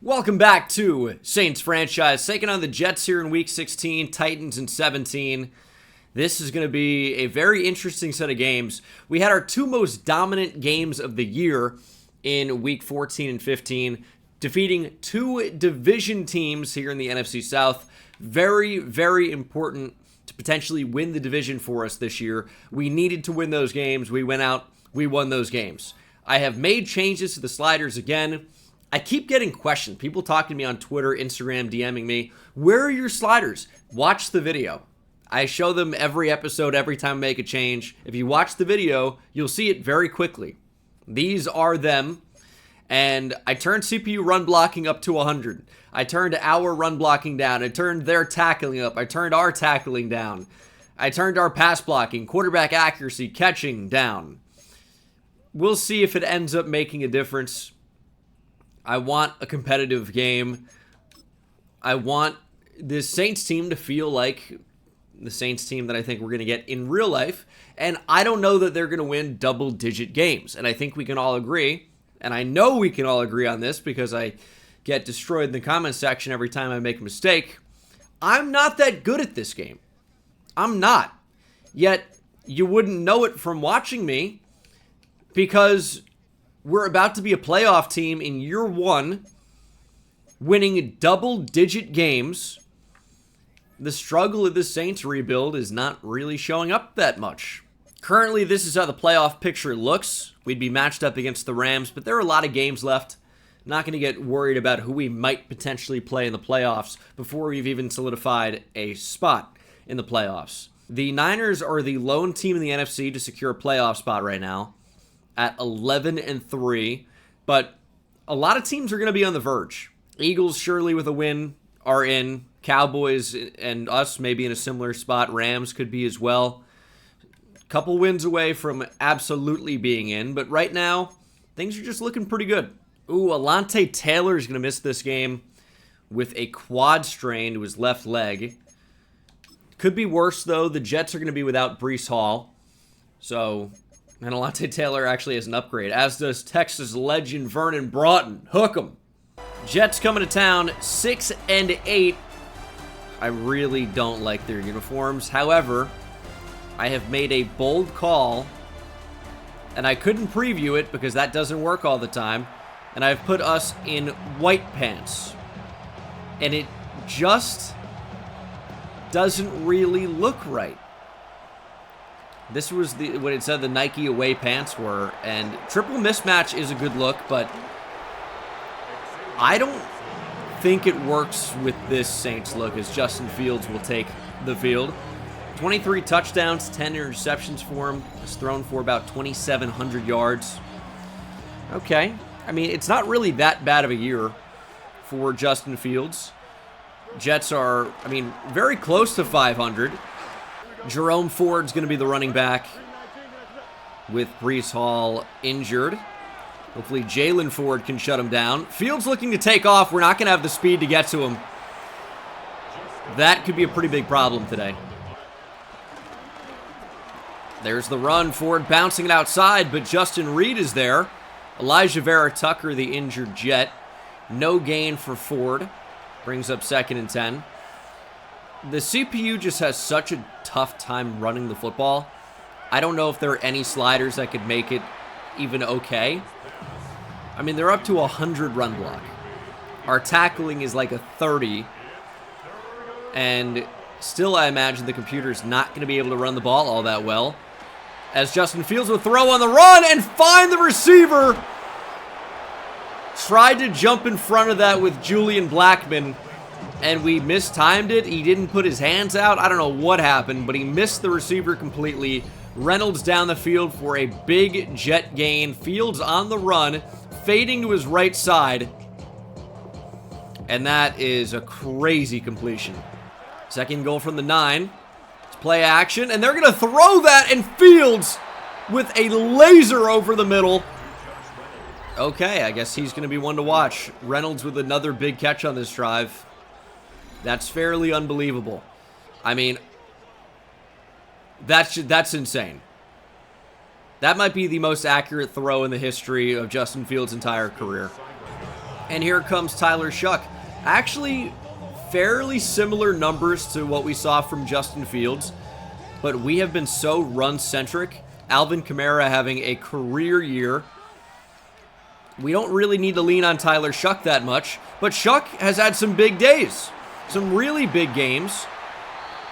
Welcome back to Saints franchise, taking on the Jets here in Week 16, Titans in 17. This is going to be a very interesting set of games. We had our two most dominant games of the year in Week 14 and 15, defeating two division teams here in the NFC South. Very, very important to potentially win the division for us this year. We needed to win those games. We went out, we won those games. I have made changes to the sliders again. I keep getting questions. People talking to me on Twitter, Instagram, DMing me. Where are your sliders? Watch the video. I show them every episode, every time I make a change. If you watch the video, you'll see it very quickly. These are them. And I turned CPU run blocking up to 100. I turned our run blocking down. I turned their tackling up. I turned our tackling down. I turned our pass blocking, quarterback accuracy, catching down. We'll see if it ends up making a difference. I want a competitive game. I want this Saints team to feel like the Saints team that I think we're going to get in real life. And I don't know that they're going to win double-digit games. And I think we can all agree, and I know we can all agree on this because I get destroyed in the comment section every time I make a mistake. I'm not that good at this game. I'm not. Yet, you wouldn't know it from watching me because we're about to be a playoff team in year one, winning double-digit games. The struggle of the Saints rebuild is not really showing up that much. Currently, this is how the playoff picture looks. We'd be matched up against the Rams, but there are a lot of games left. Not going to get worried about who we might potentially play in the playoffs before we've even solidified a spot in the playoffs. The Niners are the lone team in the NFC to secure a playoff spot right now at 11-3, but a lot of teams are going to be on the verge. Eagles, surely with a win, are in. Cowboys and us maybe in a similar spot. Rams could be as well. Couple wins away from absolutely being in, but right now, things are just looking pretty good. Ooh, Alontae Taylor is going to miss this game with a quad strain to his left leg. Could be worse, though. The Jets are going to be without Breece Hall. So, and Alontae Taylor actually has an upgrade, as does Texas legend Vernon Broughton. Hook 'em. Jets coming to town, 6-8. I really don't like their uniforms. However, I have made a bold call, and I couldn't preview it because that doesn't work all the time, and I've put us in white pants. And it just doesn't really look right. This was what it said the Nike away pants were, and triple mismatch is a good look, but I don't think it works with this Saints look, as Justin Fields will take the field. 23 touchdowns, 10 interceptions for him. He's thrown for about 2,700 yards. Okay. I mean, it's not really that bad of a year for Justin Fields. Jets are, very close to 500. Jerome Ford's going to be the running back with Breece Hall injured. Hopefully Jalen Ford can shut him down. Fields looking to take off. We're not going to have the speed to get to him. That could be a pretty big problem today. There's the run. Ford bouncing it outside, but Justin Reed is there. Elijah Vera Tucker, the injured Jet. No gain for Ford. Brings up 2nd and 10. The CPU just has such a tough time running the football. I don't know if there are any sliders that could make it even okay. They're up to 100 run block. Our tackling is like a 30. And still, I imagine the computer's not going to be able to run the ball all that well. As Justin Fields will throw on the run and find the receiver. Tried to jump in front of that with Julian Blackmon, and we mistimed it. He didn't put his hands out. I don't know what happened, but he missed the receiver completely. Reynolds down the field for a big Jet gain. Fields on the run, fading to his right side. And that is a crazy completion. Second goal from the 9. It's play action, and they're going to throw that, and Fields with a laser over the middle. Okay, I guess he's going to be one to watch. Reynolds with another big catch on this drive. That's fairly unbelievable. That's insane. That might be the most accurate throw in the history of Justin Fields' entire career. And here comes Tyler Shuck. Actually, fairly similar numbers to what we saw from Justin Fields, but we have been so run-centric. Alvin Kamara having a career year. We don't really need to lean on Tyler Shuck that much, but Shuck has had some big days, some really big games,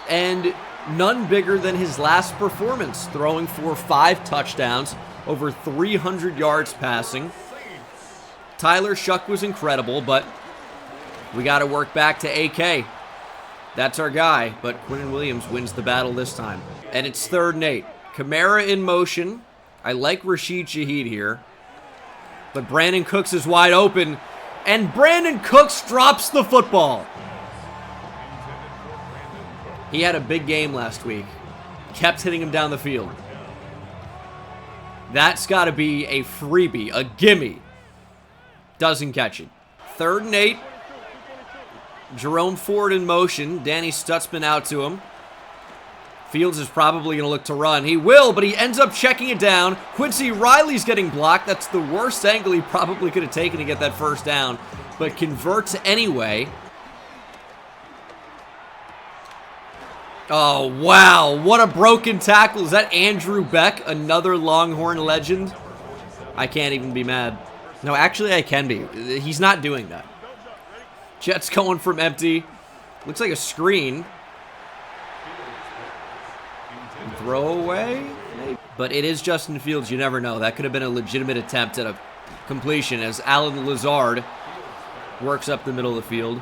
and none bigger than his last performance, throwing for 5 touchdowns, over 300 yards passing. Tyler Shuck was incredible, but we got to work back to AK. That's our guy, but Quinnen Williams wins the battle this time. And it's 3rd and 8. Kamara in motion. I like Rashid Shaheed here. But Brandon Cooks is wide open, and Brandon Cooks drops the football. He had a big game last week. Kept hitting him down the field. That's got to be a freebie, a gimme. Doesn't catch it. 3rd and 8. Jerome Ford in motion. Danny Stutzman out to him. Fields is probably going to look to run. He will, but he ends up checking it down. Quincy Riley's getting blocked. That's the worst angle he probably could have taken to get that first down, but converts anyway. Oh, wow. What a broken tackle. Is that Andrew Beck, another Longhorn legend? I can't even be mad. No, actually, I can be. He's not doing that. Jets going from empty. Looks like a screen. Throw away? Maybe. But it is Justin Fields. You never know. That could have been a legitimate attempt at a completion as Alan Lazard works up the middle of the field.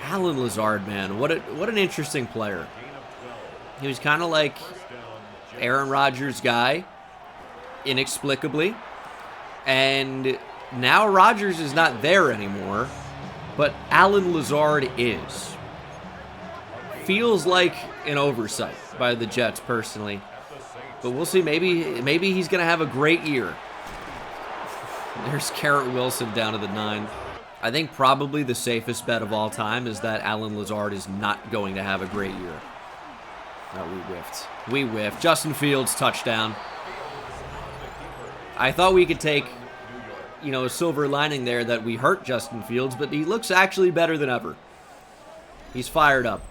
Alan Lazard, man. What an interesting player. He was kind of like Aaron Rodgers' guy, inexplicably. And now Rodgers is not there anymore, but Alan Lazard is. Feels like an oversight by the Jets, personally. But we'll see. Maybe he's going to have a great year. There's Garrett Wilson down to the 9. I think probably the safest bet of all time is that Alan Lazard is not going to have a great year. No, we whiffed. We whiffed. Justin Fields, touchdown. I thought we could take, a silver lining there that we hurt Justin Fields, but he looks actually better than ever. He's fired up.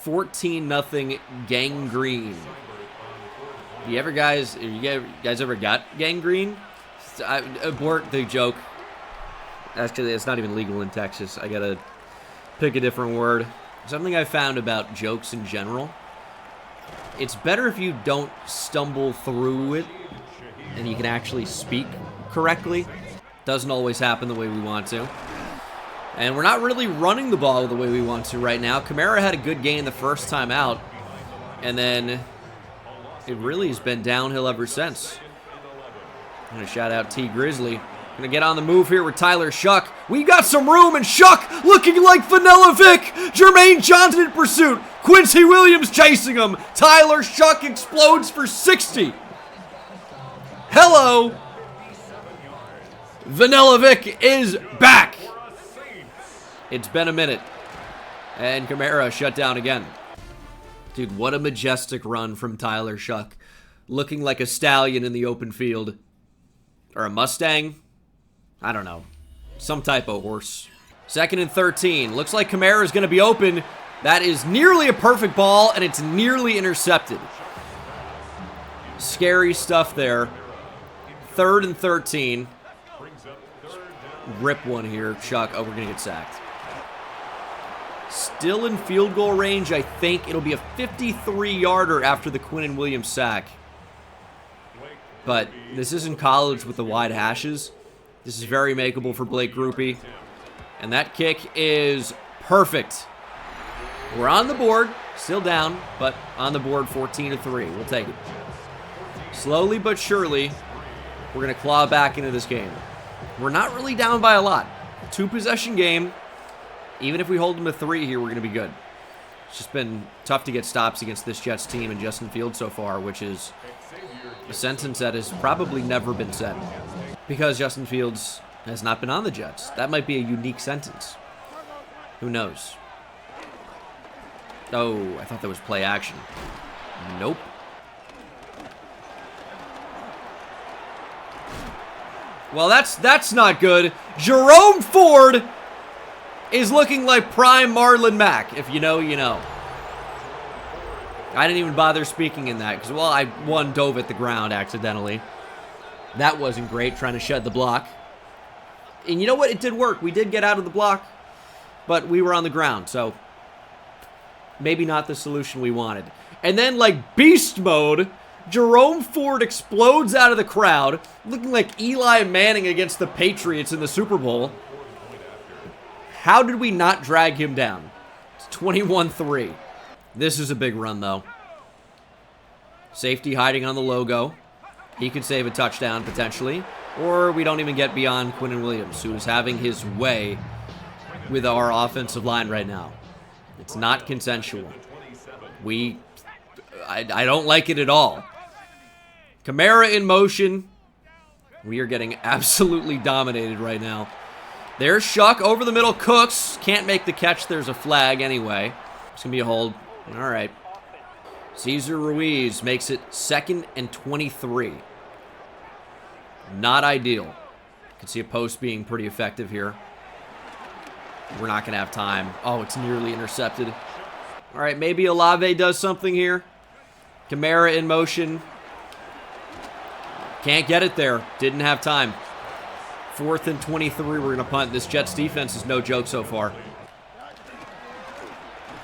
14-0 gangrene. You guys ever got gangrene? Abort the joke. Actually, it's not even legal in Texas. I gotta pick a different word. Something I found about jokes in general. It's better if you don't stumble through it and you can actually speak correctly. Doesn't always happen the way we want to. And we're not really running the ball the way we want to right now. Kamara had a good game the first time out, and then it really has been downhill ever since. I'm going to shout out T. Grizzly. Going to get on the move here with Tyler Shuck. We got some room, and Shuck looking like Vanilla Vic. Jermaine Johnson in pursuit. Quincy Williams chasing him. Tyler Shuck explodes for 60. Hello. Vanilla Vic is back. It's been a minute. And Kamara shut down again. Dude, what a majestic run from Tyler Shuck. Looking like a stallion in the open field. Or a Mustang. I don't know. Some type of horse. 2nd and 13. Looks like Kamara is going to be open. That is nearly a perfect ball, and it's nearly intercepted. Scary stuff there. 3rd and 13. Rip one here, Chuck. Oh, we're going to get sacked. Still in field goal range. I think it'll be a 53-yarder after the Quinnen Williams sack. But this isn't college with the wide hashes. This is very makeable for Blake Grupe. And that kick is perfect. We're on the board. Still down, but on the board 14-3. We'll take it. Slowly but surely, we're going to claw back into this game. We're not really down by a lot. 2-possession game. Even if we hold them to 3 here, we're going to be good. It's just been tough to get stops against this Jets team and Justin Fields so far, which is a sentence that has probably never been said. Because Justin Fields has not been on the Jets. That might be a unique sentence. Who knows? Oh, I thought that was play action. Nope. Well, that's not good. Jerome Ford is looking like prime Marlon Mack. If you know, you know. I didn't even bother speaking in that because, well, I dove at the ground accidentally. That wasn't great, trying to shed the block. And you know what? It did work. We did get out of the block, but we were on the ground, so maybe not the solution we wanted. And then, like beast mode, Jerome Ford explodes out of the crowd, looking like Eli Manning against the Patriots in the Super Bowl. How did we not drag him down? It's 21-3. This is a big run, though. Safety hiding on the logo. He could save a touchdown, potentially. Or we don't even get beyond Quinnen Williams, who is having his way with our offensive line right now. It's not consensual. I don't like it at all. Kamara in motion. We are getting absolutely dominated right now. There's Shuck over the middle. Cooks can't make the catch. There's a flag anyway. It's going to be a hold. All right. Cesar Ruiz makes it 2nd and 23. Not ideal. You can see a post being pretty effective here. We're not going to have time. Oh, it's nearly intercepted. All right, maybe Olave does something here. Kamara in motion. Can't get it there. Didn't have time. 4th and 23. We're going to punt. This Jets defense is no joke so far.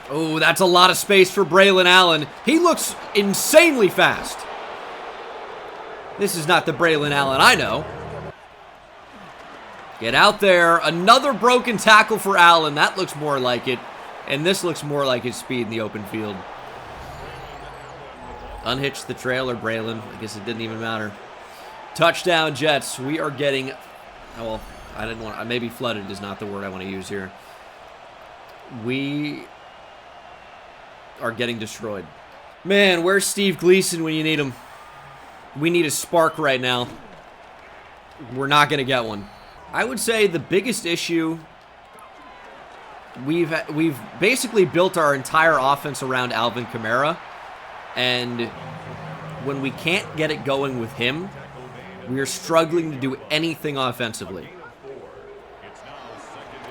Oh, that's a lot of space for Braylon Allen. He looks insanely fast. This is not the Braylon Allen I know. Get out there. Another broken tackle for Allen. That looks more like it. And this looks more like his speed in the open field. Unhitch the trailer, Braylon. I guess it didn't even matter. Touchdown, Jets. We are getting... well, I didn't want... maybe flooded is not the word I want to use here. We are getting destroyed. Man, where's Steve Gleason when you need him? We need a spark right now. We're not going to get one. I would say the biggest issue... We've basically built our entire offense around Alvin Kamara. And when we can't get it going with him, we are struggling to do anything offensively.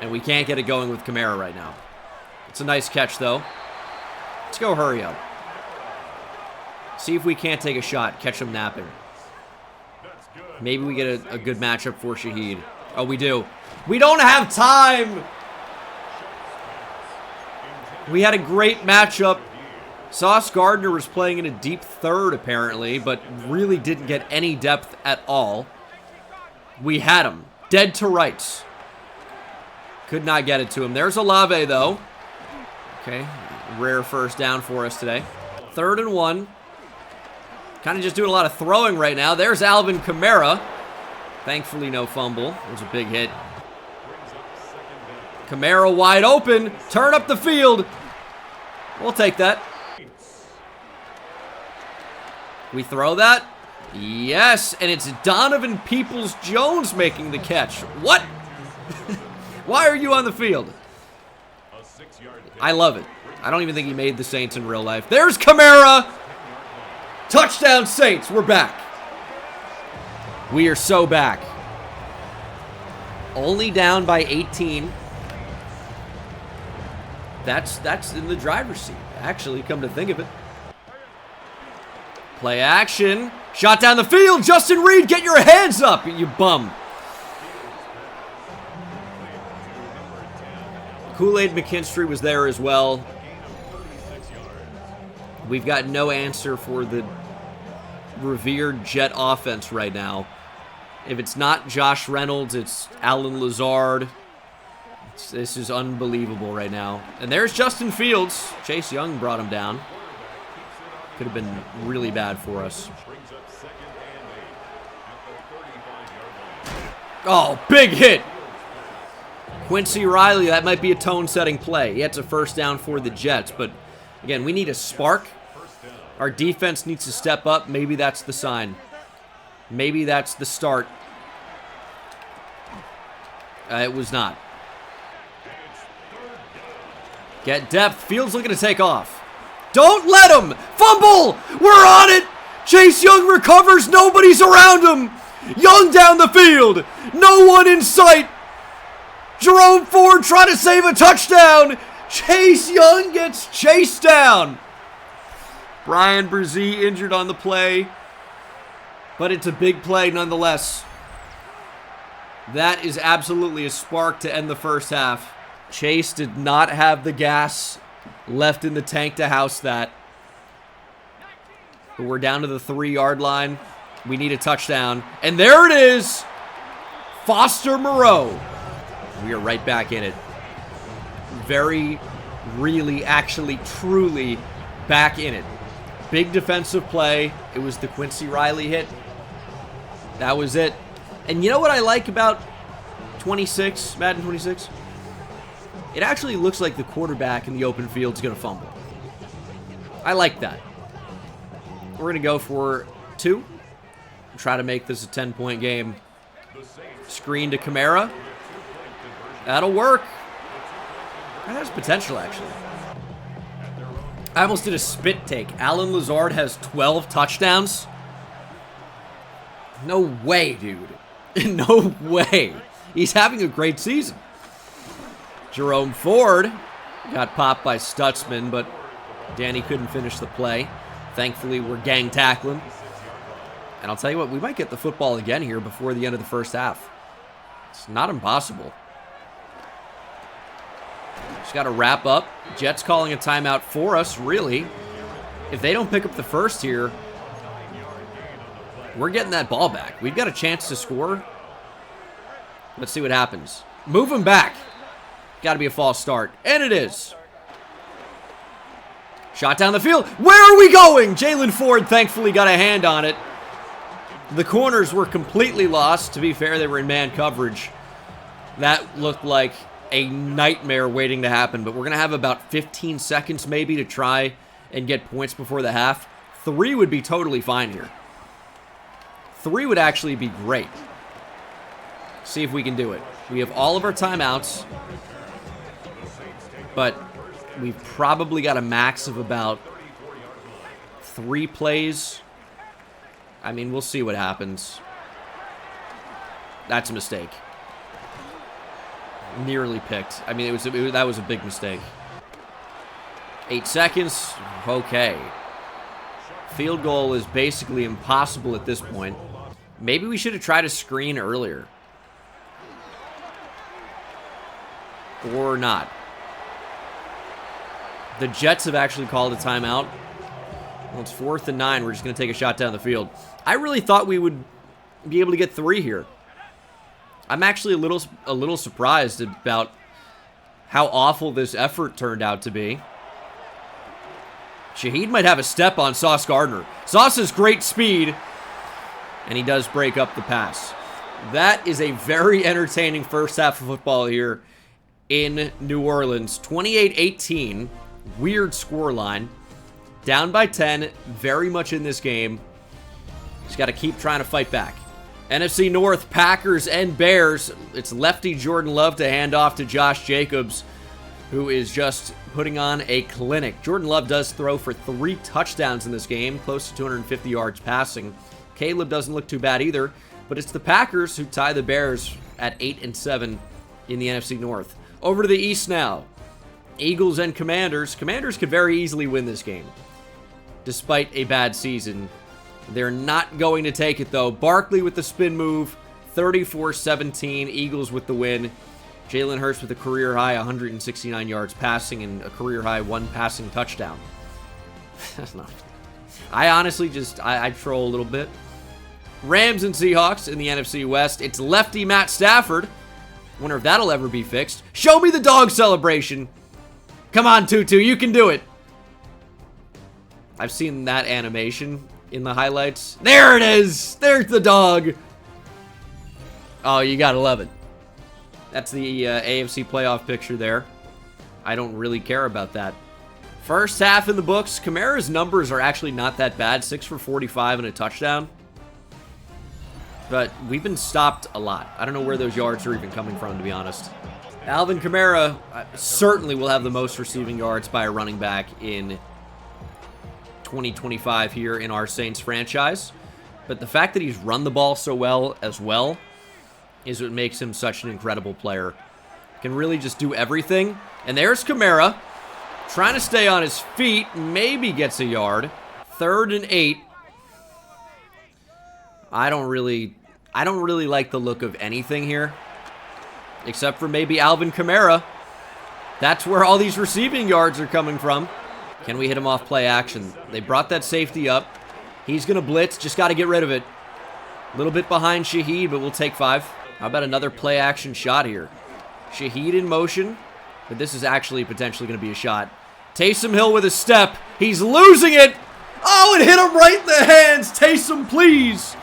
And we can't get it going with Kamara right now. It's a nice catch, though. Let's go hurry up. See if we can't take a shot. Catch him napping. Maybe we get a good matchup for Shaheed. Oh, we do. We don't have time! We had a great matchup. Sauce Gardner was playing in a deep third, apparently, but really didn't get any depth at all. We had him. Dead to rights. Could not get it to him. There's Olave, though. Okay. Rare first down for us today. 3rd and 1. Kind of just doing a lot of throwing right now. There's Alvin Kamara. Thankfully, no fumble. It was a big hit. Kamara wide open. Turn up the field. We'll take that. We throw that. Yes, and it's Donovan Peoples-Jones making the catch. What? Why are you on the field? I love it. I don't even think he made the Saints in real life. There's Kamara. Touchdown, Saints. We're back. We are so back. Only down by 18. That's in the driver's seat, actually, come to think of it. Play action. Shot down the field. Justin Reed, get your hands up, you bum. Kool-Aid McKinstry was there as well. We've got no answer for the revered Jet offense right now. If it's not Josh Reynolds, it's Alan Lazard. This is unbelievable right now. And there's Justin Fields. Chase Young brought him down. Could have been really bad for us. Oh, big hit. Quincy Riley, that might be a tone-setting play. Yeah, it's a first down for the Jets. But, again, we need a spark. Our defense needs to step up. Maybe that's the sign. Maybe that's the start. It was not. Get depth. Fields looking to take off. Don't let him! Fumble! We're on it! Chase Young recovers. Nobody's around him. Young down the field. No one in sight. Jerome Ford trying to save a touchdown. Chase Young gets chased down. Brian Brzee injured on the play, but it's a big play nonetheless. That is absolutely a spark to end the first half. Chase did not have the gas left in the tank to house that. But we're down to the 3-yard line. We need a touchdown. And there it is. Foster Moreau. We are right back in it. Very, really, actually, truly back in it. Big defensive play. It was the Quincy Riley hit. That was it. And you know what I like about 26, Madden 26? It actually looks like the quarterback in the open field is going to fumble. I like that. We're going to go for 2. Try to make this a 10-point game. Screen to Kamara. That'll work. That has potential, actually. I almost did a spit take. Alan Lazard has 12 touchdowns. No way, dude. No way. He's having a great season. Jerome Ford got popped by Stutzman, but Danny couldn't finish the play. Thankfully, we're gang tackling. And I'll tell you what, we might get the football again here before the end of the first half. It's not impossible. Just got to wrap up. Jets calling a timeout for us, really. If they don't pick up the first here, we're getting that ball back. We've got a chance to score. Let's see what happens. Move him back. Got to be a false start. And it is. Shot down the field. Where are we going? Jalen Ford thankfully got a hand on it. The corners were completely lost. To be fair, they were in man coverage. That looked like a nightmare waiting to happen. But we're going to have about 15 seconds maybe to try and get points before the half. 3 would be totally fine here. 3 would actually be great. See if we can do it. We have all of our timeouts. But we've probably got a max of about 3 plays. I mean, we'll see what happens. That's a mistake. Nearly picked. I mean, that was a big mistake. 8 seconds. Okay. Field goal is basically impossible at this point. Maybe we should have tried a screen earlier. Or not. The Jets have actually called a timeout. Well, it's 4th and 9. We're just going to take a shot down the field. I really thought we would be able to get 3 here. I'm actually a little surprised about how awful this effort turned out to be. Shaheed might have a step on Sauce Gardner. Sauce has great speed, and he does break up the pass. That is a very entertaining first half of football here in New Orleans. 28-18, weird scoreline. Down by 10, very much in this game. Just got to keep trying to fight back. NFC North, Packers and Bears. It's lefty Jordan Love to hand off to Josh Jacobs, who is just putting on a clinic. Jordan Love does throw for 3 touchdowns in this game, close to 250 yards passing. Caleb doesn't look too bad either, but it's the Packers who tie the Bears at 8-7 in the NFC North. Over to the East now. Eagles and Commanders. Commanders could very easily win this game, despite a bad season. They're not going to take it, though. Barkley with the spin move, 34-17. Eagles with the win. Jalen Hurts with a career-high 169 yards passing and a career-high 1 passing touchdown. I honestly I troll a little bit. Rams and Seahawks in the NFC West. It's lefty Matt Stafford. Wonder if that'll ever be fixed. Show me the dog celebration. Come on, Tutu, you can do it. I've seen that animation in the highlights. There it is. There's the dog. Oh, you gotta love it. That's the AFC playoff picture there. I don't really care about that. First half in the books. Kamara's numbers are actually not that bad. 6 for 45 and a touchdown. But we've been stopped a lot. I don't know where those yards are even coming from, to be honest. Alvin Kamara certainly will have the most receiving yards by a running back in 2025 here in our Saints franchise. But the fact that he's run the ball so well as well is what makes him such an incredible player. Can really just do everything. And there's Kamara, trying to stay on his feet, maybe gets a yard. 3rd and 8. I don't really like the look of anything here, except for maybe Alvin Kamara. That's where all these receiving yards are coming from. Can we hit him off play action? They brought that safety up. He's going to blitz. Just got to get rid of it. A little bit behind Shaheed, but we'll take 5. How about another play action shot here? Shaheed in motion, but this is actually potentially going to be a shot. Taysom Hill with a step. He's losing it. Oh, it hit him right in the hands. Taysom, please.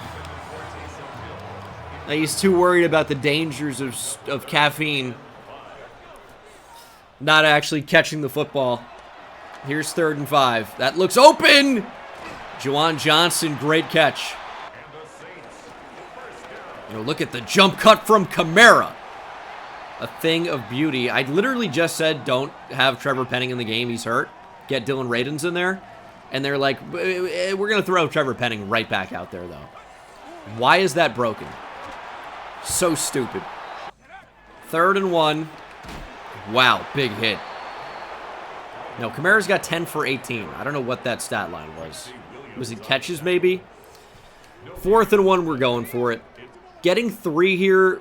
Now, he's too worried about the dangers of caffeine. Not actually catching the football. Here's 3rd and 5. That looks open. Juwan Johnson, great catch. You know, look at the jump cut from Kamara. A thing of beauty. I literally just said don't have Trevor Penning in the game. He's hurt. Get Dylan Radins in there. And they're like, we're going to throw Trevor Penning right back out there, though. Why is that broken? So stupid. 3rd and 1. Wow, big hit. No, Kamara's got 10 for 18. I don't know what that stat line was. Was it catches, maybe? 4th and 1, we're going for it. Getting 3 here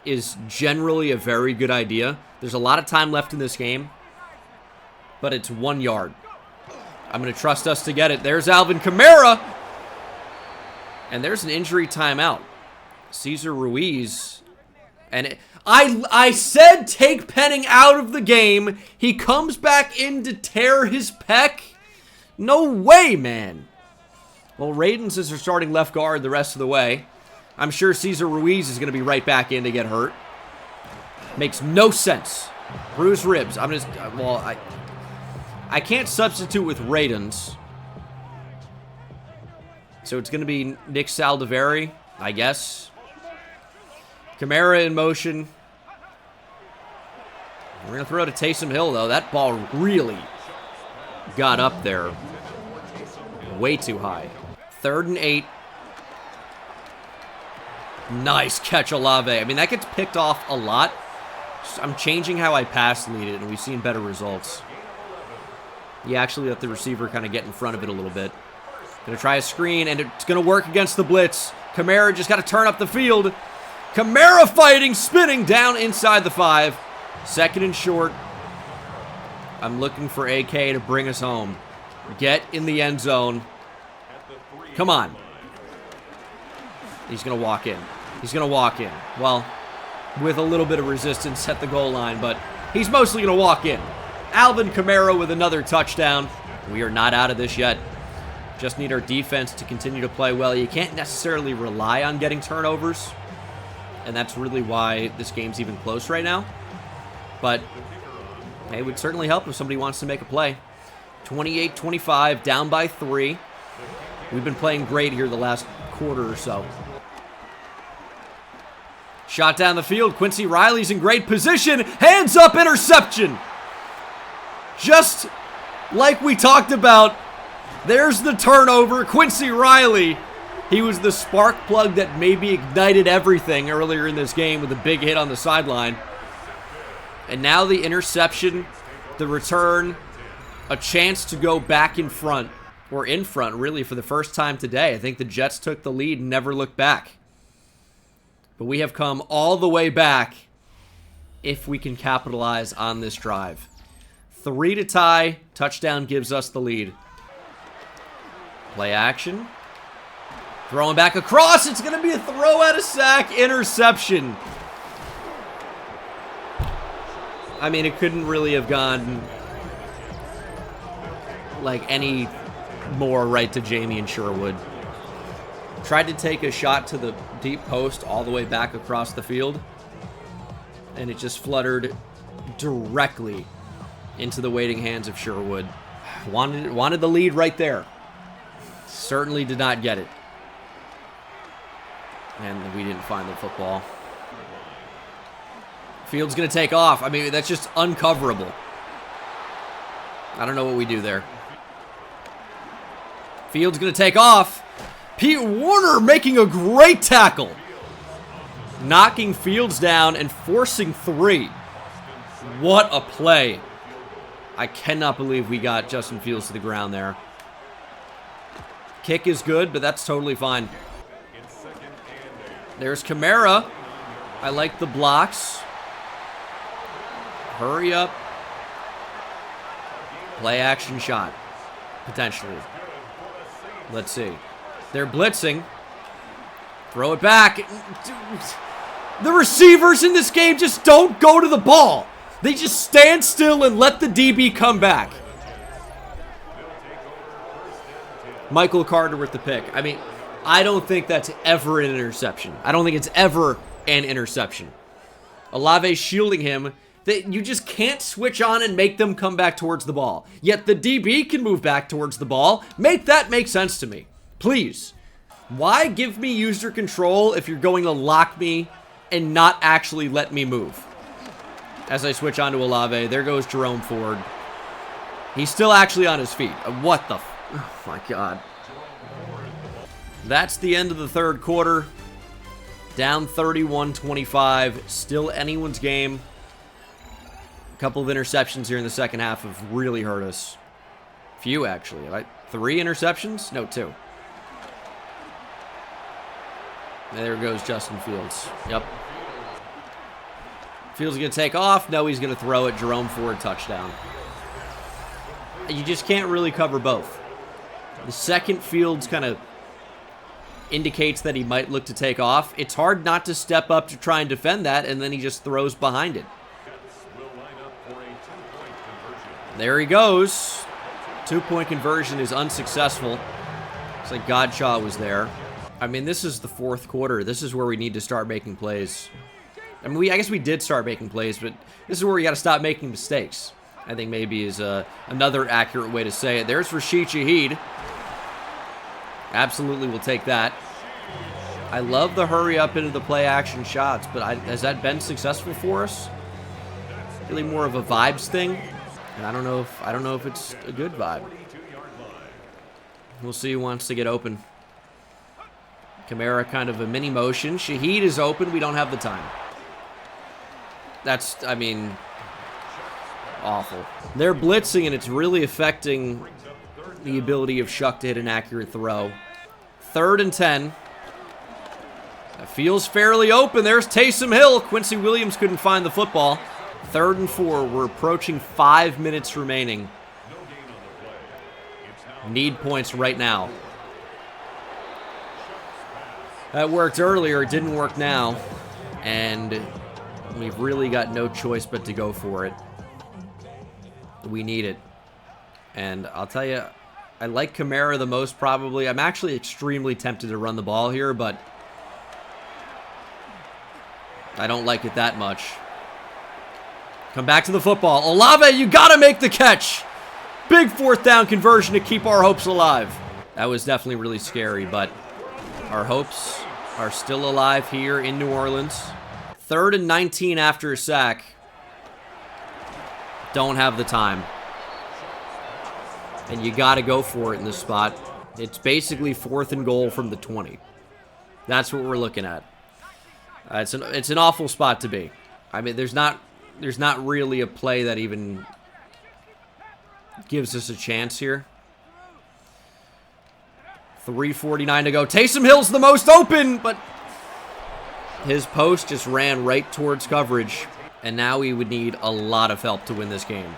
is generally a very good idea. There's a lot of time left in this game, but it's 1 yard. I'm going to trust us to get it. There's Alvin Kamara. And there's an injury timeout. Cesar Ruiz. And I said take Penning out of the game. He comes back in to tear his pec. No way, man. Well, Radins is our starting left guard the rest of the way. I'm sure Cesar Ruiz is going to be right back in to get hurt. Makes no sense. Bruised ribs. I'm just, well, I can't substitute with Radins. So it's going to be Nick Saldiveri, I guess. Kamara in motion. We're going to throw to Taysom Hill, though. That ball really got up there. Way too high. 3rd and 8. Nice catch, Olave. I mean, that gets picked off a lot. I'm changing how I pass lead it, and we've seen better results. You actually let the receiver kind of get in front of it a little bit. Going to try a screen, and it's going to work against the blitz. Kamara just got to turn up the field. Kamara fighting, spinning down inside the 5. 2nd and short. I'm looking for AK to bring us home. Get in the end zone. Come on. He's going to walk in. He's going to walk in. Well, with a little bit of resistance at the goal line, but he's mostly going to walk in. Alvin Kamara with another touchdown. We are not out of this yet. Just need our defense to continue to play well. You can't necessarily rely on getting turnovers, and that's really why this game's even close right now. But it would certainly help if somebody wants to make a play. 28-25, down by 3. We've been playing great here the last quarter or so. Shot down the field. Quincy Riley's in great position. Hands up, interception. Just like we talked about, there's the turnover. Quincy Riley, he was the spark plug that maybe ignited everything earlier in this game with a big hit on the sideline. And now the interception, the return, a chance to go back in front, or in front really for the first time today. I think the Jets took the lead and never looked back. But we have come all the way back if we can capitalize on this drive. 3 to tie. Touchdown gives us the lead. Play action. Throwing back across. It's going to be a throw at a sack. Interception. I mean, it couldn't really have gone like any more right to Jamie and Sherwood. Tried to take a shot to the deep post all the way back across the field, and it just fluttered directly into the waiting hands of Sherwood. Wanted the lead right there. Certainly did not get it. And we didn't find the football. Field's going to take off. I mean, that's just uncoverable. I don't know what we do there. Field's going to take off. Pete Warner making a great tackle. Knocking Fields down and forcing 3. What a play. I cannot believe we got Justin Fields to the ground there. Kick is good, but that's totally fine. There's Kamara. I like the blocks. Hurry up. Play action shot. Potentially. Let's see. They're blitzing. Throw it back. The receivers in this game just don't go to the ball. They just stand still and let the DB come back. Michael Carter with the pick. I mean, I don't think that's ever an interception. I don't think it's ever an interception. Olave shielding him. You just can't switch on and make them come back towards the ball. Yet the DB can move back towards the ball. Make that make sense to me. Please. Why give me user control if you're going to lock me and not actually let me move? As I switch on to Olave, there goes Jerome Ford. He's still actually on his feet. What the... Oh my God. That's the end of the third quarter. Down 31-25. Still anyone's game. A couple of interceptions here in the second half have really hurt us. Few, actually. Like 3 interceptions? No, 2. There goes Justin Fields. Yep. Fields going to take off. No, he's going to throw it. Jerome Ford touchdown. You just can't really cover both. The second Fields kind of indicates that he might look to take off. It's hard not to step up to try and defend that, and then he just throws behind it. There he goes. 2-point conversion is unsuccessful. Looks like Godshaw was there. I mean, this is the fourth quarter. This is where we need to start making plays. I mean, I guess we did start making plays, but this is where we got to stop making mistakes. I think maybe is another accurate way to say it. There's Rashid Shaheed. Absolutely will take that. I love the hurry up into the play action shots, but has that been successful for us? Really more of a vibes thing, and I don't know if it's a good vibe. We'll see who wants to get open. Kamara kind of a mini motion. Shaheed is open. We don't have the time. That's, I mean, awful. They're blitzing, and it's really affecting the ability of Shuck to hit an accurate throw. 3rd and 10. That feels fairly open. There's Taysom Hill. Quincy Williams couldn't find the football. 3rd and 4. We're approaching 5 minutes remaining. Need points right now. That worked earlier. It didn't work now. And we've really got no choice but to go for it. We need it. And I'll tell you, I like Kamara the most probably. I'm actually extremely tempted to run the ball here, but I don't like it that much. Come back to the football. Olave, you got to make the catch. Big 4th down conversion to keep our hopes alive. That was definitely really scary, but our hopes are still alive here in New Orleans. 3rd and 19 after a sack. Don't have the time. And you got to go for it in this spot. It's basically 4th and goal from the 20. That's what we're looking at. It's an awful spot to be. I mean, there's not really a play that even gives us a chance here. 3:49 to go. Taysom Hill's the most open, but his post just ran right towards coverage. And now we would need a lot of help to win this game.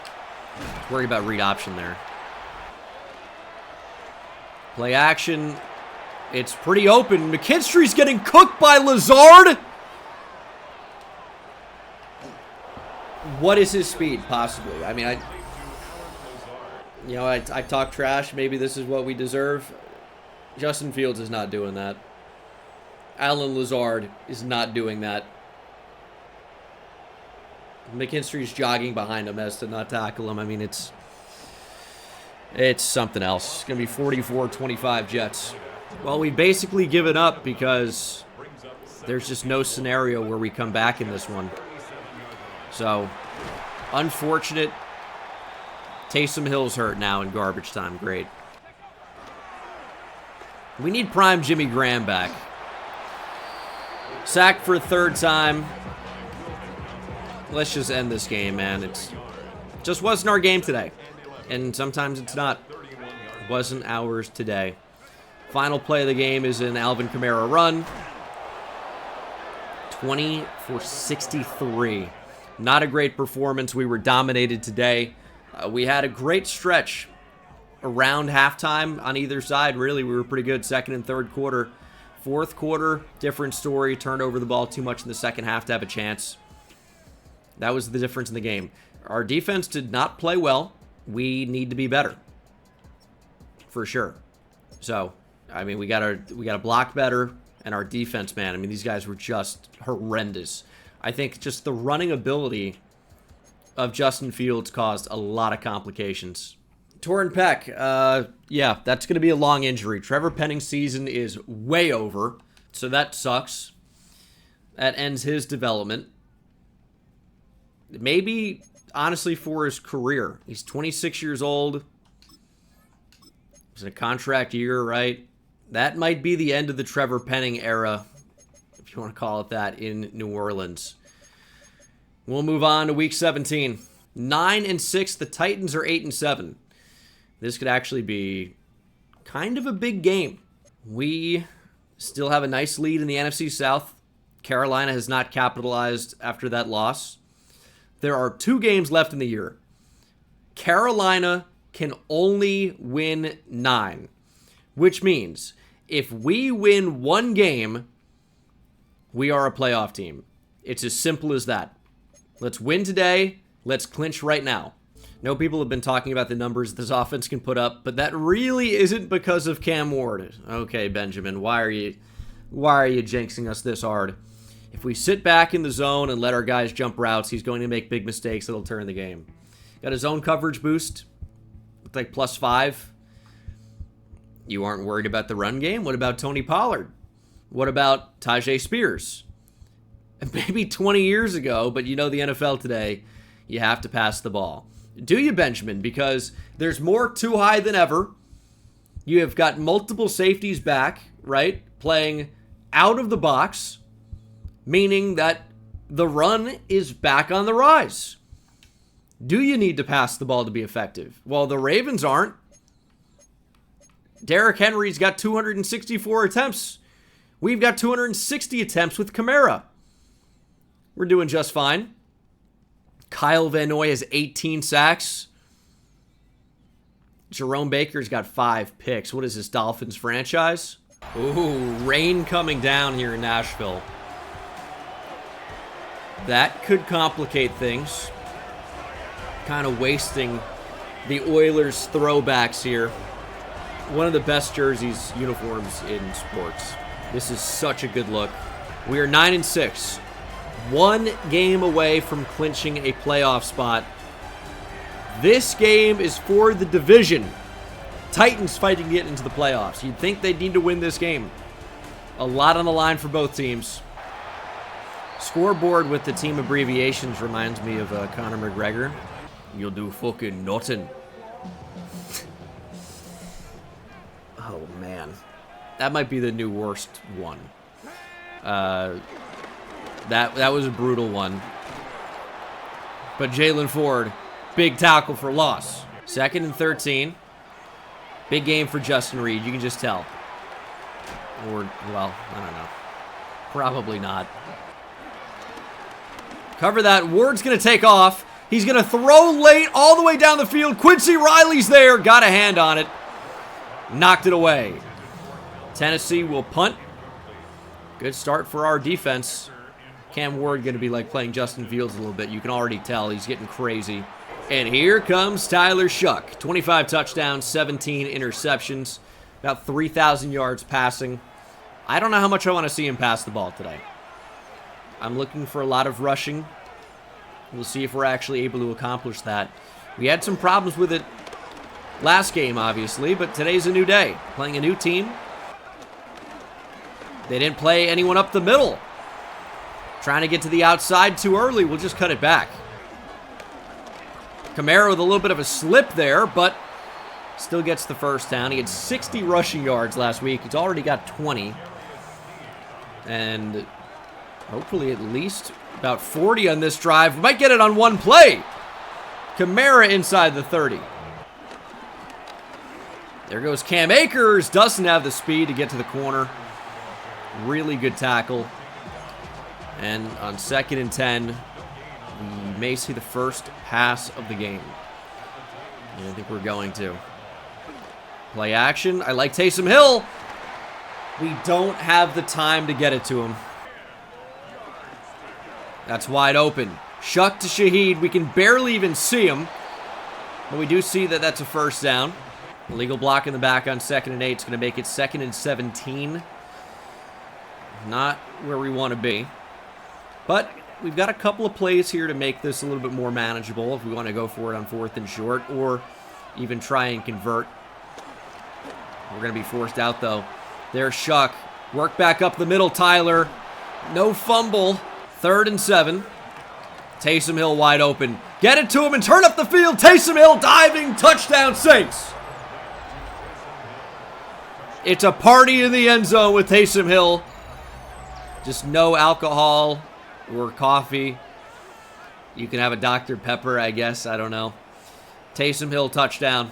Worry about read option there. Play action. It's pretty open. McKinstry's getting cooked by Lazard. What is his speed, possibly? I mean, I talk trash. Maybe this is what we deserve. Justin Fields is not doing that. Alan Lazard is not doing that. McKinstry's jogging behind him as to not tackle him. I mean, it's something else. It's going to be 44-25 Jets. Well, we've basically given up because there's just no scenario where we come back in this one. So, unfortunate. Taysom Hill's hurt now in garbage time. Great. We need prime Jimmy Graham back. Sacked for a third time. Let's just end this game, man. It just wasn't our game today. And sometimes it's not. It wasn't ours today. Final play of the game is an Alvin Kamara run. 20 for 63. Not a great performance. We were dominated today. We had a great stretch around halftime on either side. Really, we were pretty good second and third quarter. Fourth quarter, different story. Turned over the ball too much in the second half to have a chance. That was the difference in the game. Our defense did not play well. We need to be better. For sure. So, I mean, we gotta block better. And our defense, man, I mean, these guys were just horrendous. I think just the running ability of Justin Fields caused a lot of complications. Torn pec. Yeah, that's going to be a long injury. Trevor Penning's season is way over, so that sucks. That ends his development. Maybe, honestly, for his career. He's 26 years old. It's a contract year, right? That might be the end of the Trevor Penning era, if you want to call it that, in New Orleans. We'll move on to Week 17. 9-6. The Titans are 8-7. This could actually be kind of a big game. We still have a nice lead in the NFC South. Carolina has not capitalized after that loss. There are 2 games left in the year. Carolina can only win 9, which means if we win 1 game, we are a playoff team. It's as simple as that. Let's win today. Let's clinch right now. No, people have been talking about the numbers this offense can put up, but that really isn't because of Cam Ward. Okay, Benjamin, why are you jinxing us this hard? If we sit back in the zone and let our guys jump routes, he's going to make big mistakes that'll turn the game. Got a zone coverage boost. Looked like +5. You aren't worried about the run game? What about Tony Pollard? What about Tajay Spears? And maybe 20 years ago, but you know the NFL today, you have to pass the ball. Do you, Benjamin? Because there's more too high than ever. You have got multiple safeties back, right? Playing out of the box, meaning that the run is back on the rise. Do you need to pass the ball to be effective? Well, the Ravens aren't. Derrick Henry's got 264 attempts. We've got 260 attempts with Kamara. We're doing just fine. Kyle Van Noy has 18 sacks. Jerome Baker's got 5 picks. What is this, Dolphins franchise? Ooh, rain coming down here in Nashville. That could complicate things. Kind of wasting the Oilers throwbacks here. One of the best jerseys, uniforms in sports. This is such a good look. We are 9-6. 1 game away from clinching a playoff spot. This game is for the division. Titans fighting to get into the playoffs. You'd think they'd need to win this game. A lot on the line for both teams. Scoreboard with the team abbreviations reminds me of Conor McGregor. You'll do fucking nothing. Oh, man. That might be the new worst one. That was a brutal one. But Jalen Ford, big tackle for loss. 2nd and 13. Big game for Justin Reed, you can just tell. Or, well, I don't know. Probably not. Cover that. Ward's going to take off. He's going to throw late all the way down the field. Quincy Riley's there. Got a hand on it. Knocked it away. Tennessee will punt. Good start for our defense. Cam Ward going to be like playing Justin Fields a little bit. You can already tell he's getting crazy. And here comes Tyler Shuck. 25 touchdowns, 17 interceptions. About 3,000 yards passing. I don't know how much I want to see him pass the ball today. I'm looking for a lot of rushing. We'll see if we're actually able to accomplish that. We had some problems with it last game, obviously, but today's a new day. Playing a new team. They didn't play anyone up the middle. Trying to get to the outside too early. We'll just cut it back. Kamara with a little bit of a slip there, but Still gets the first down. He had 60 rushing yards last week. He's already got 20. And hopefully at least about 40 on this drive. We might get it on one play. Kamara inside the 30. There goes Cam Akers. Doesn't have the speed to get to the corner. Really good tackle. And on 2nd and 10, we may see the first pass of the game. And I think we're going to. Play action. I like Taysom Hill. We don't have the time to get it to him. That's wide open. Shuck to Shaheed. We can barely even see him. But we do see that that's a first down. Illegal block in the back on 2nd and 8. It's going to make it 2nd and 17. Not where we want to be. But we've got a couple of plays here to make this a little bit more manageable if we want to go for it on 4th and short or even try and convert. We're going to be forced out, though. There's Shuck. Work back up the middle, Tyler. No fumble. 3rd and 7. Taysom Hill wide open. Get it to him and turn up the field. Taysom Hill diving. Touchdown, Saints. It's a party in the end zone with Taysom Hill. Just no alcohol or coffee. You can have a Dr. Pepper, I guess. I don't know. Taysom Hill touchdown.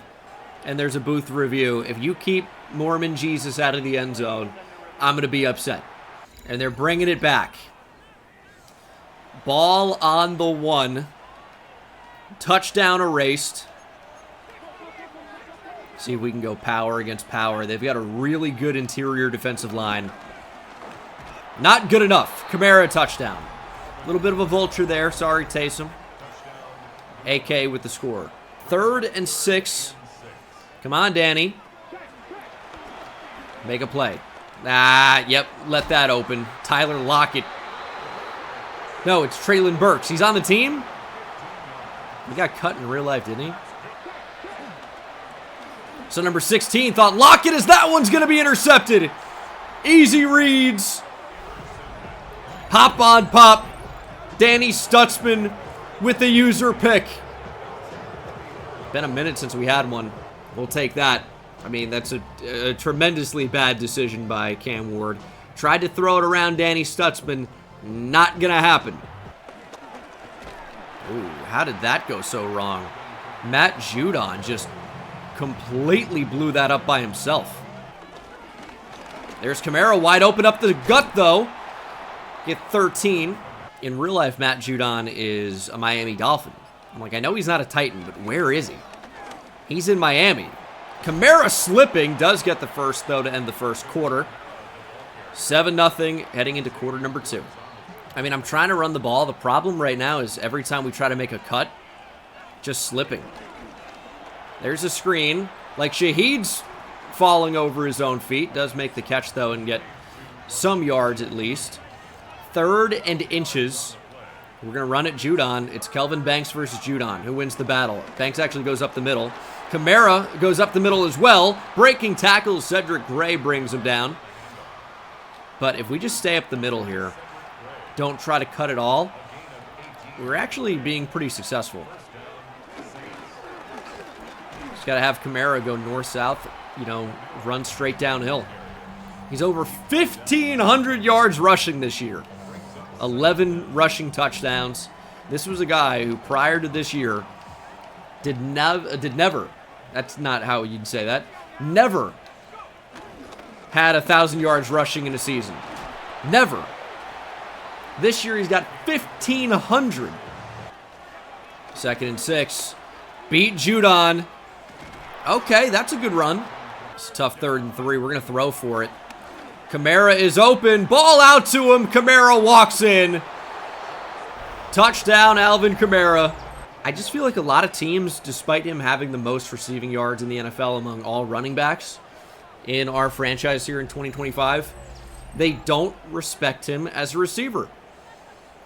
And there's a booth review. If you keep Mormon Jesus out of the end zone, I'm going to be upset. And they're bringing it back. Ball on the 1. Touchdown erased. See if we can go power against power. They've got a really good interior defensive line. Not good enough. Kamara touchdown. A little bit of a vulture there. Sorry, Taysom. AK with the score. 3rd and 6. Come on, Danny. Make a play. Yep. Let that open. Tyler Lockett. No, it's Traylon Burks. He's on the team? He got cut in real life, didn't he? So number 16 thought Lockett is that one's going to be intercepted. Easy reads. Pop on pop. Danny Stutzman with the user pick. Been a minute since we had one. We'll take that. I mean, that's a tremendously bad decision by Cam Ward. Tried to throw it around Danny Stutzman. Not going to happen. Ooh, how did that go so wrong? Matt Judon just completely blew that up by himself. There's Kamara wide open up the gut, though. Get 13. In real life, Matt Judon is a Miami Dolphin. I'm like, I know he's not a Titan, but where is he? He's in Miami. Kamara slipping does get the first, though, to end the first quarter. 7-0 heading into quarter number 2. I mean, I'm trying to run the ball. The problem right now is every time we try to make a cut, just slipping. There's a screen. Like Shaheed's falling over his own feet. Does make the catch, though, and get some yards at least. 3rd and inches. We're going to run it Judon. It's Kelvin Banks versus Judon. Who wins the battle? Banks actually goes up the middle. Kamara goes up the middle as well. Breaking tackles. Cedric Gray brings him down. But if we just stay up the middle here, don't try to cut it all, we're actually being pretty successful. Just got to have Kamara go north-south, run straight downhill. He's over 1,500 yards rushing this year. 11 rushing touchdowns. This was a guy who, prior to this year, did never, that's not how you'd say that, never had 1,000 yards rushing in a season. Never. This year he's got 1,500. 2nd and 6. Beat Judon. Okay, that's a good run. It's a tough 3rd and 3. We're going to throw for it. Kamara is open. Ball out to him. Kamara walks in. Touchdown, Alvin Kamara. I just feel like a lot of teams, despite him having the most receiving yards in the NFL among all running backs in our franchise here in 2025, they don't respect him as a receiver.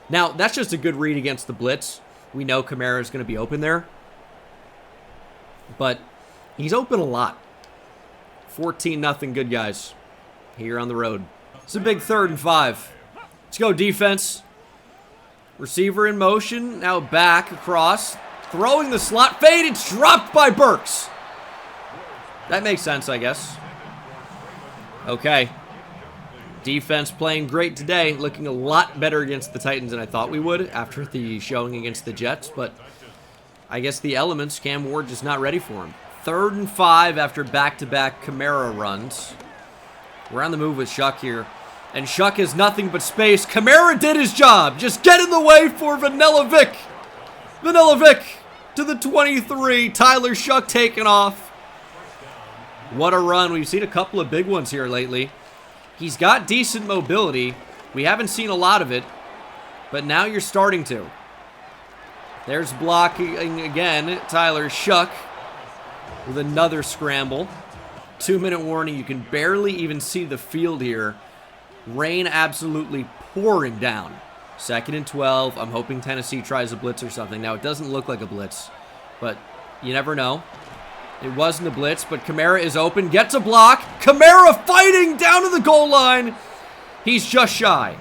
Now, that's just a good read against the blitz. We know Kamara is going to be open there. But he's open a lot. 14-0 good guys here on the road. It's a big 3rd and 5. Let's go defense. Receiver in motion. Now back across. Throwing the slot fade. It's dropped by Burks. That makes sense, I guess. Okay. Defense playing great today. Looking a lot better against the Titans than I thought we would after the showing against the Jets. But I guess the elements, Cam Ward just not ready for him. 3rd and 5 after back-to-back Kamara runs. We're on the move with Shuck here. And Shuck has nothing but space. Kamara did his job. Just get in the way for Vanilla Vic. Vanilla Vic to the 23. Tyler Shuck taking off. What a run. We've seen a couple of big ones here lately. He's got decent mobility. We haven't seen a lot of it, but now you're starting to. There's blocking again. Tyler Shuck with another scramble. 2-minute warning. You can barely even see the field here. Rain absolutely pouring down. 2nd and 12. I'm hoping Tennessee tries a blitz or something. Now, it doesn't look like a blitz, but you never know. It wasn't a blitz, but Kamara is open. Gets a block. Kamara fighting down to the goal line. He's just shy.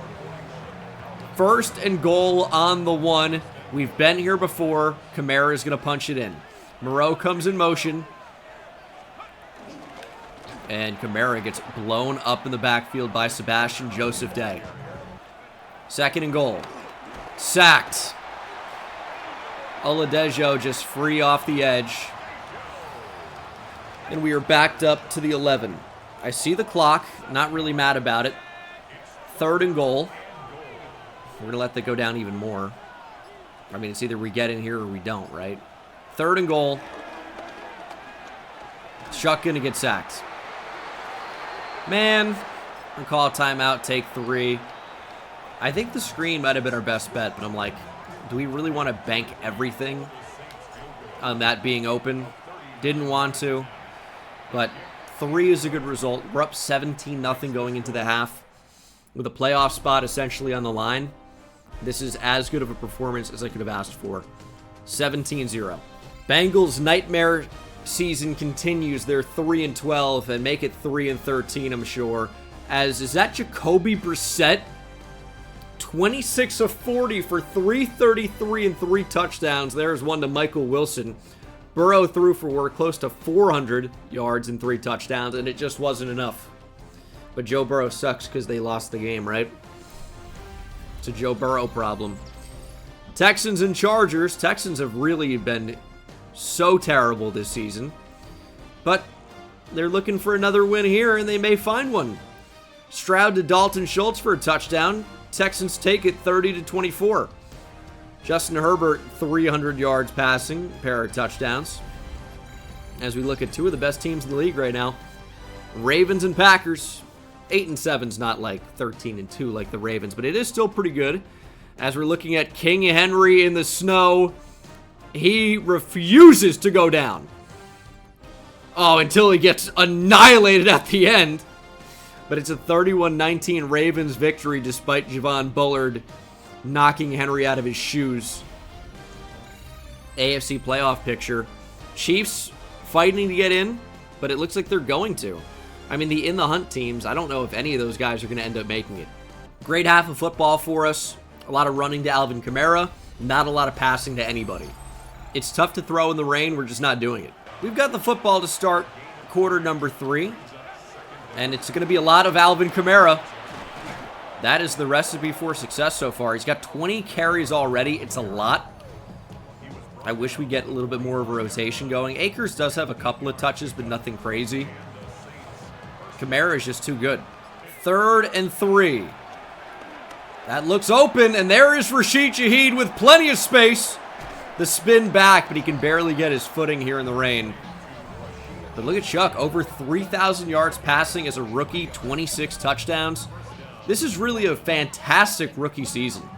1st and goal on the 1. We've been here before. Kamara is going to punch it in. Moreau comes in motion. And Kamara gets blown up in the backfield by Sebastian Joseph Day. 2nd and goal. Sacked. Oladejo just free off the edge. And we are backed up to the 11. I see the clock. Not really mad about it. 3rd and goal. We're going to let that go down even more. I mean, it's either we get in here or we don't, right? 3rd and goal. Shuck going to get sacked. Man, I'll call a timeout, take 3. I think the screen might have been our best bet, but I'm like, do we really want to bank everything on that being open? Didn't want to. But 3 is a good result. We're up 17-0 going into the half. With a playoff spot essentially on the line, this is as good of a performance as I could have asked for. 17-0. Bengals' nightmare season continues. They're 3-12 and make it 3-13, I'm sure. As is that Jacoby Brissett? 26 of 40 for 333 and 3 touchdowns. There's one to Michael Wilson. Burrow threw for close to 400 yards and 3 touchdowns, and it just wasn't enough. But Joe Burrow sucks because they lost the game, right? It's a Joe Burrow problem. Texans and Chargers. Texans have really been so terrible this season. But they're looking for another win here, and they may find one. Stroud to Dalton Schultz for a touchdown. Texans take it 30-24. Justin Herbert, 300 yards passing, pair of touchdowns. As we look at 2 of the best teams in the league right now. Ravens and Packers. 8-7's not like 13-2 like the Ravens, but it is still pretty good. As we're looking at King Henry in the snow, he refuses to go down. Oh, until he gets annihilated at the end. But it's a 31-19 Ravens victory despite Javon Bullard knocking Henry out of his shoes. AFC playoff picture. Chiefs fighting to get in, but it looks like they're going to. I mean, the in-the-hunt teams, I don't know if any of those guys are going to end up making it. Great half of football for us. A lot of running to Alvin Kamara. Not a lot of passing to anybody. It's tough to throw in the rain. We're just not doing it. We've got the football to start quarter number 3. And it's going to be a lot of Alvin Kamara. That is the recipe for success so far. He's got 20 carries already. It's a lot. I wish we get a little bit more of a rotation going. Akers does have a couple of touches, but nothing crazy. Kamara is just too good. 3rd and 3. That looks open, and there is Rashid Shaheed with plenty of space. The spin back, but he can barely get his footing here in the rain. But look at Chuck, over 3,000 yards passing as a rookie, 26 touchdowns. This is really a fantastic rookie season.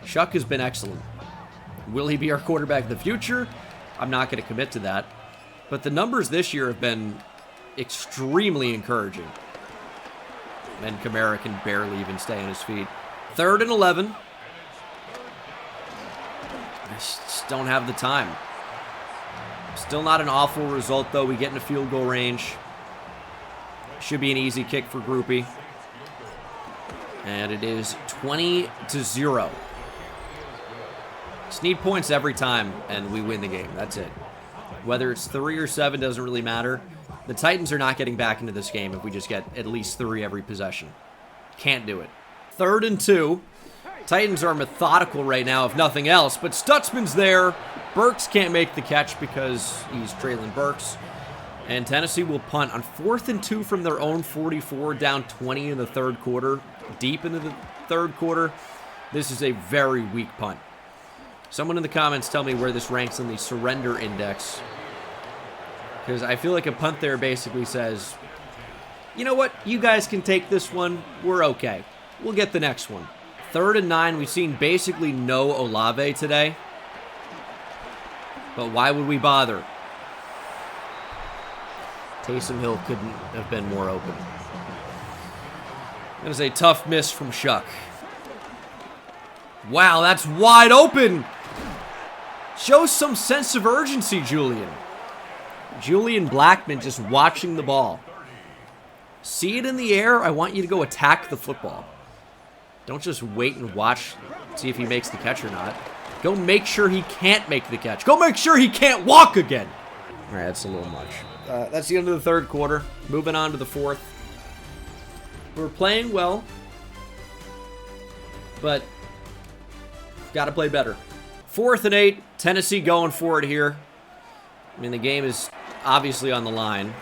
Chuck has been excellent. Will he be our quarterback in the future? I'm not going to commit to that. But the numbers this year have been extremely encouraging. And Kamara can barely even stay on his feet. 3rd and 11. I just don't have the time. Still not an awful result, though. We get in a field goal range. Should be an easy kick for Groupie. And it is 20-0. Just need points every time, and we win the game. That's it. Whether it's 3 or 7 doesn't really matter. The Titans are not getting back into this game if we just get at least 3 every possession. Can't do it. 3rd and 2. Titans are methodical right now, if nothing else, but Stutzman's there. Burks can't make the catch because he's Traylon Burks. And Tennessee will punt on 4th and 2 from their own 44, down 20 in the 3rd quarter, deep into the 3rd quarter. This is a very weak punt. Someone in the comments tell me where this ranks in the surrender index, because I feel like a punt there basically says, you know what, you guys can take this one, we're okay. We'll get the next one. 3rd and 9, we've seen basically no Olave today, but why would we bother? Taysom Hill couldn't have been more open. That is a tough miss from Shuck. Wow, that's wide open. Show some sense of urgency, Julian. Julian Blackmon just watching the ball. See it in the air, I want you to go attack the football. Don't just wait and watch, see if he makes the catch or not. Go make sure he can't make the catch. Go make sure he can't walk again. All right, that's a little much. That's the end of the 3rd quarter. Moving on to the 4th. We're playing well, but got to play better. 4th and 8. Tennessee going for it here. I mean, the game is obviously on the line.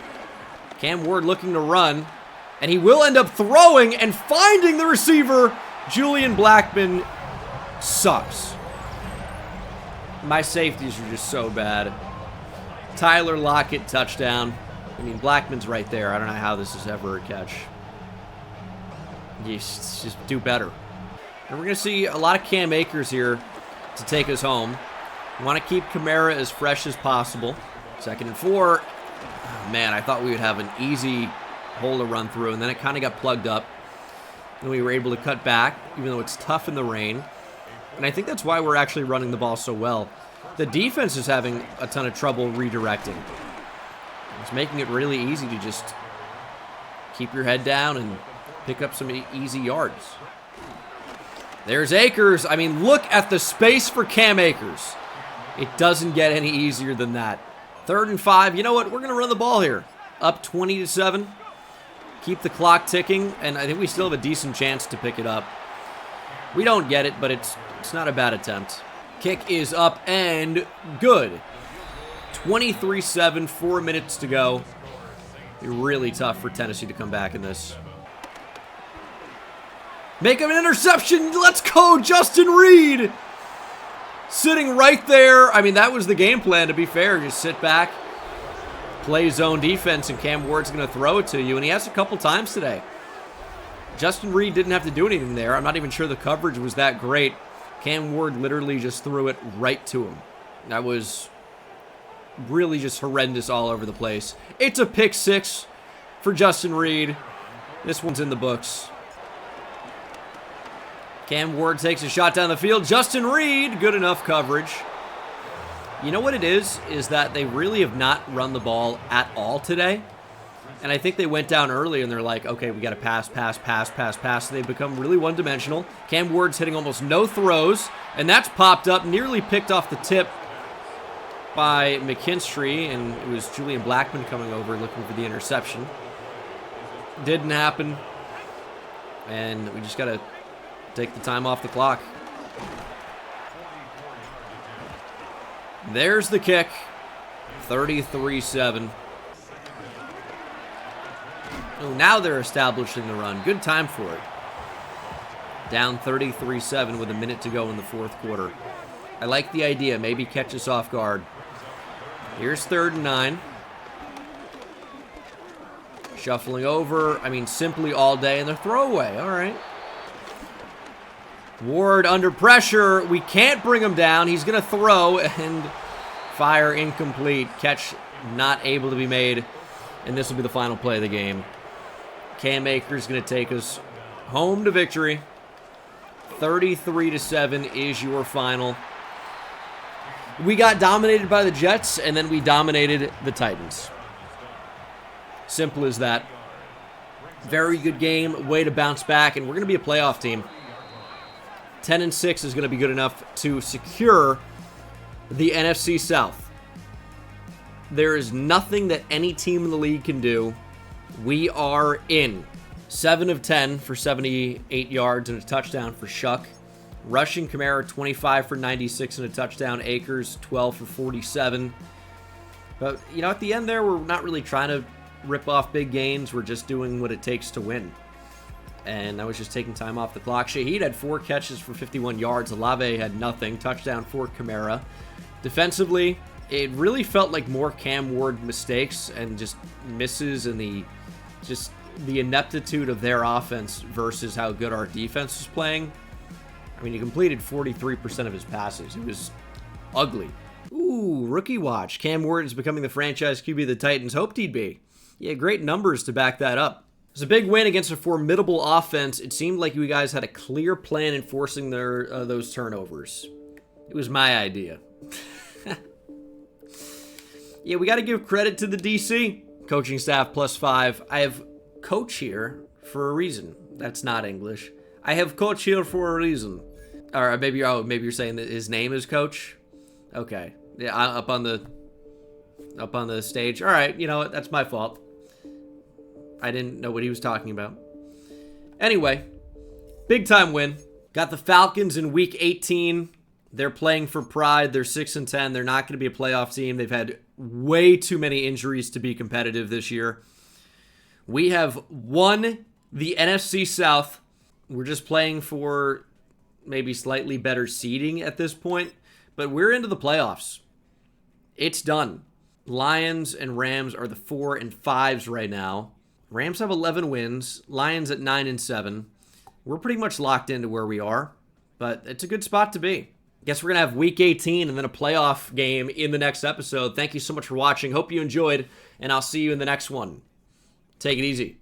Cam Ward looking to run, and he will end up throwing and finding the receiver. Julian Blackmon sucks. My safeties are just so bad. Tyler Lockett, touchdown. I mean, Blackman's right there. I don't know how this is ever a catch. Just do better. And we're going to see a lot of Cam Akers here to take us home. We want to keep Kamara as fresh as possible. 2nd and 4. Oh, man, I thought we would have an easy hole to run through, and then it kind of got plugged up. And we were able to cut back, even though it's tough in the rain. And I think that's why we're actually running the ball so well. The defense is having a ton of trouble redirecting. It's making it really easy to just keep your head down and pick up some easy yards. There's Akers. I mean, look at the space for Cam Akers. It doesn't get any easier than that. 3rd and 5. You know what? We're going to run the ball here. Up 20-7. Keep the clock ticking, and I think we still have a decent chance to pick it up. We don't get it, but it's not a bad attempt. Kick is up and good. 23-7, 4 minutes to go. Be really tough for Tennessee to come back in this. Make him an interception. Let's go, Justin Reed. Sitting right there. I mean, that was the game plan, to be fair. Just sit back, play zone defense, and Cam Ward's going to throw it to you. And he has a couple times today. Justin Reed didn't have to do anything there. I'm not even sure the coverage was that great. Cam Ward literally just threw it right to him. That was really just horrendous all over the place. It's a pick 6 for Justin Reed. This one's in the books. Cam Ward takes a shot down the field. Justin Reed, good enough coverage. You know what it is that they really have not run the ball at all today. And I think they went down early and they're like, okay, we got to pass. So they've become really one-dimensional. Cam Ward's hitting almost no throws, and that's popped up, nearly picked off the tip by McKinstry, and it was Julian Blackmon coming over looking for the interception. Didn't happen, and we just got to take the time off the clock. There's the kick, 33-7. Oh, now they're establishing the run. Good time for it. Down 33-7 with a minute to go in the 4th quarter. I like the idea. Maybe catch us off guard. Here's 3rd and 9. Shuffling over. I mean, simply all day, and they're throwaway. All right. Ward under pressure. We can't bring him down. He's going to throw and fire incomplete. Catch not able to be made. And this will be the final play of the game. Cam Akers going to take us home to victory. 33-7 is your final. We got dominated by the Jets, and then we dominated the Titans. Simple as that. Very good game. Way to bounce back, and we're going to be a playoff team. 10-6 is going to be good enough to secure the NFC South. There is nothing that any team in the league can do. We are in. 7 of 10 for 78 yards and a touchdown for Shuck. Rushing Kamara, 25 for 96 and a touchdown. Akers, 12 for 47. But, at the end there, we're not really trying to rip off big gains. We're just doing what it takes to win. And I was just taking time off the clock. Shaheed had 4 catches for 51 yards. Olave had nothing. Touchdown for Kamara. Defensively, it really felt like more Cam Ward mistakes and just misses and the ineptitude of their offense versus how good our defense was playing. I mean, he completed 43% of his passes. It was ugly. Ooh, rookie watch. Cam Ward is becoming the franchise QB the Titans hoped he'd be. Yeah, great numbers to back that up. It was a big win against a formidable offense. It seemed like you guys had a clear plan in forcing those turnovers. It was my idea. Yeah, we got to give credit to the DC. Coaching staff +5. I have coach here for a reason. That's not English. I have coach here for a reason. Or maybe you're saying that his name is Coach? Okay. Yeah, up on the stage. All right, you know what? That's my fault. I didn't know what he was talking about. Anyway, big time win. Got the Falcons in week 18. They're playing for pride. They're 6-10. They're not going to be a playoff team. They've had way too many injuries to be competitive this year. We have won the NFC South. We're just playing for maybe slightly better seeding at this point, but we're into the playoffs. It's done. Lions and Rams are the 4 and 5s right now. Rams have 11 wins. Lions at 9 and 7. We're pretty much locked into where we are, but it's a good spot to be. Guess we're going to have week 18 and then a playoff game in the next episode. Thank you so much for watching. Hope you enjoyed, and I'll see you in the next one. Take it easy.